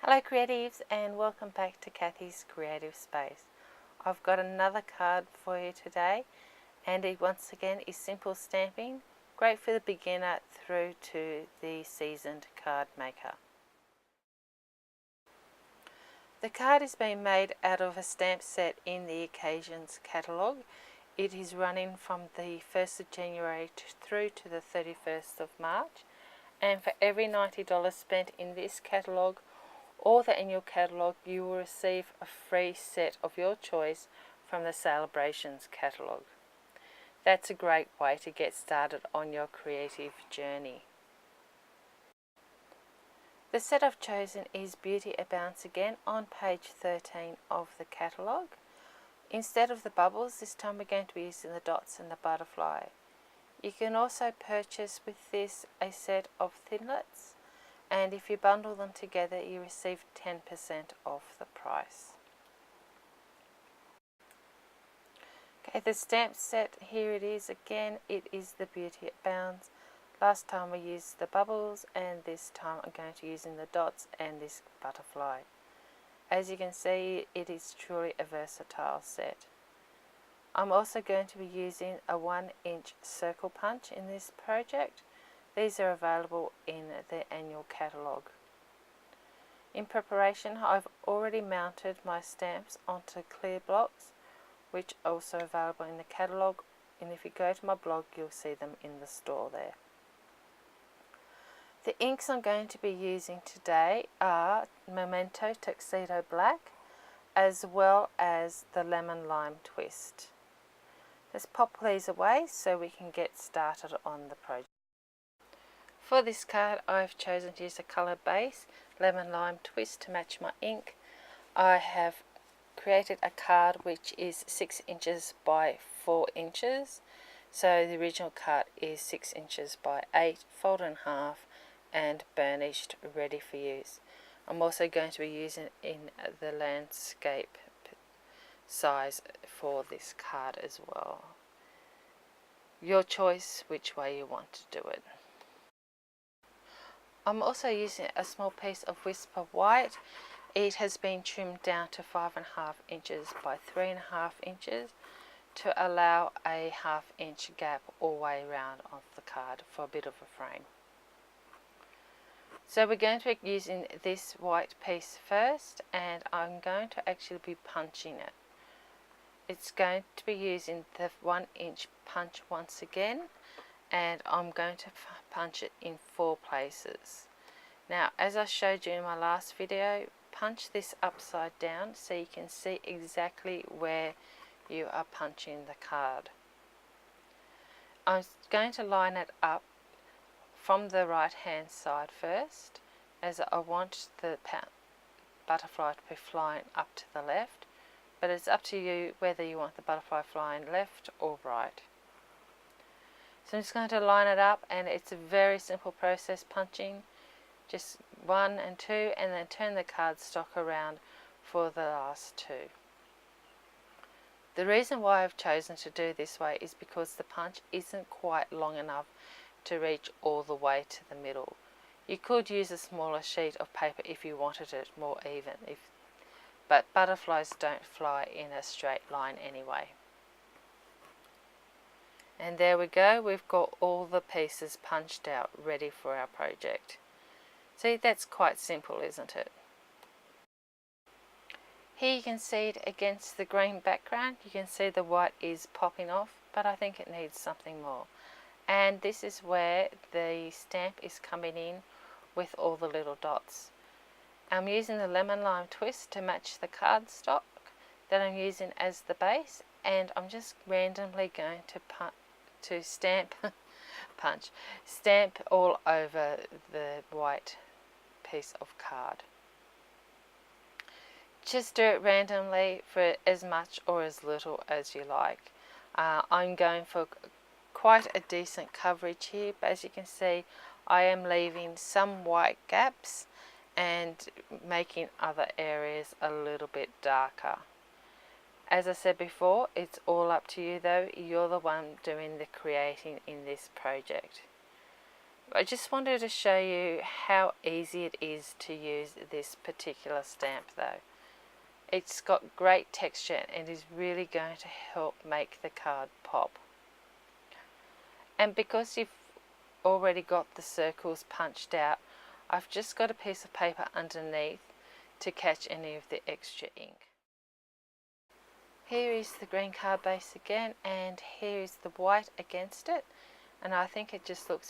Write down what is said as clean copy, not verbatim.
Hello creatives, and welcome back to Kathy's Creative Space. I've got another card for you today, and it once again is simple stamping, great for the beginner through to the seasoned card maker. The card is being made out of a stamp set in the Occasions catalogue. It is running from the 1st of January through to the 31st of March, and for every $90 spent in this catalogue or the annual catalogue, you will receive a free set of your choice from the Celebrations catalogue. That's a great way to get started on your creative journey. The set I've chosen is Beauty Abounds again on page 13 of the catalogue. Instead of the bubbles, this time we're going to be using the dots and the butterfly. You can also purchase with this a set of thinlits, and if you bundle them together you receive 10% off the price. Okay, the stamp set, here it is again. It is the Beauty Abounds. Last time we used the bubbles, and this time I'm going to be using the dots and this butterfly. As you can see, it is truly a versatile set. I'm also going to be using a 1-inch circle punch in this project. These are available in the annual catalogue. In preparation, I've already mounted my stamps onto clear blocks, which are also available in the catalogue, and if you go to my blog you'll see them in the store there. The inks I'm going to be using today are Memento Tuxedo Black as well as the Lemon Lime Twist. Let's pop these away so we can get started on the project. For this card I've chosen to use a colour base, Lemon Lime Twist, to match my ink. I have created a card which is 6 inches by 4 inches. So the original card is 6 inches by 8, folded in half and burnished, ready for use. I'm also going to be using it in the landscape size for this card as well. Your choice which way you want to do it. I'm also using a small piece of Whisper White. It has been trimmed down to 5.5 inches by 3.5 inches to allow a 1/2 inch gap all the way around of the card for a bit of a frame. So we're going to be using this white piece first, and I'm going to actually be punching it. It's going to be using the 1-inch punch once again, and I'm going to punch it in 4 places. Now, as I showed you in my last video, punch this upside down so you can see exactly where you are punching the card. I'm going to line it up from the right hand side first, as I want the butterfly to be flying up to the left, but it's up to you whether you want the butterfly flying left or right. So I'm just going to line it up, and it's a very simple process punching. Just 1 and 2, and then turn the cardstock around for the last 2. The reason why I've chosen to do this way is because the punch isn't quite long enough to reach all the way to the middle. You could use a smaller sheet of paper if you wanted it more even, but butterflies don't fly in a straight line anyway. And there we go, we've got all the pieces punched out, ready for our project. See, that's quite simple, isn't it? Here you can see it against the green background. You can see the white is popping off, but I think it needs something more. And this is where the stamp is coming in with all the little dots. I'm using the Lemon Lime Twist to match the cardstock that I'm using as the base, and I'm just randomly going to stamp all over the white piece of card. Just do it randomly for as much or as little as you like. I'm going for quite a decent coverage here, but as you can see I am leaving some white gaps and making other areas a little bit darker. As I said before, it's all up to you though. You're the one doing the creating in this project. I just wanted to show you how easy it is to use this particular stamp though. It's got great texture and is really going to help make the card pop. And because you've already got the circles punched out, I've just got a piece of paper underneath to catch any of the extra ink. Here is the green card base again, and here is the white against it, and I think it just looks